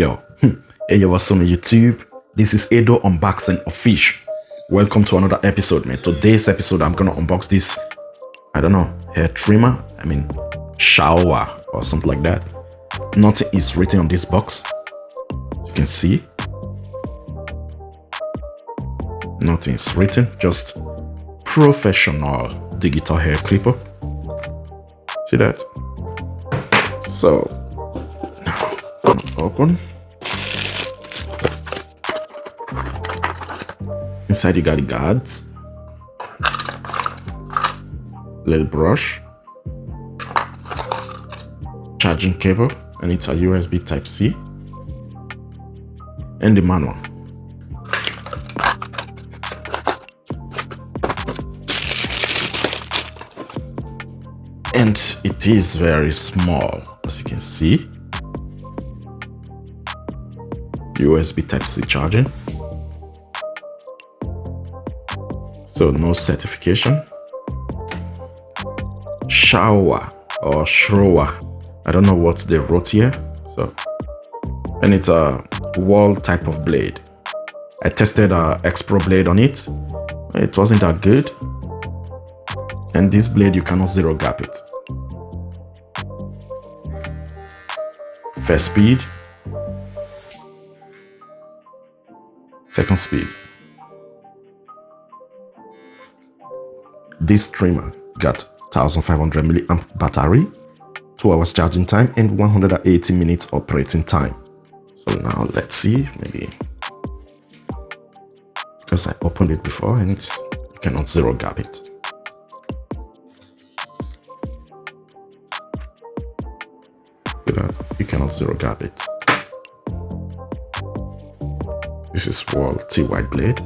Yo, hey, yo, what's up on YouTube? This is Edo unboxing of fish. Welcome to another episode, man. Today's episode, I'm gonna unbox this, I don't know, hair trimmer. Chaoer or something like that. Nothing is written on this box. As you can see, nothing is written, just professional digital hair clipper. See that? So now open. Inside you got the guards, little brush, charging cable, and it's a USB Type-C, and the manual. And it is very small, as you can see. USB Type-C charging. So no certification. Chaoer or Chaoer. I don't know what they wrote here. So, and it's a wall type of blade. I tested a X-Pro blade on it. It wasn't that good. And this blade, you cannot zero gap it. First speed. Second speed. This trimmer got 1500 milliamp battery, 2 hours charging time, and 180 minutes operating time. So now let's see, maybe because I opened it before and you cannot zero gap it. You cannot zero gap it. This is wall T-white blade.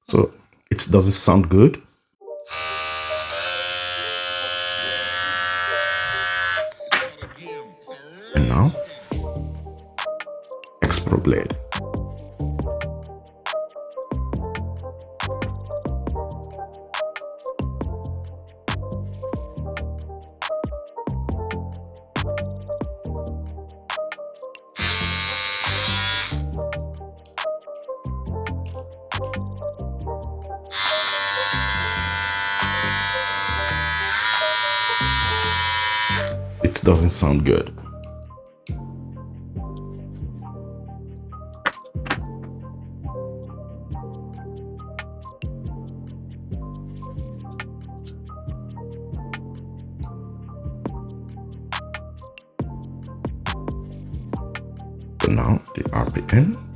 So it doesn't sound good. And now, X-Pro blade. It doesn't sound good. So now the RPM.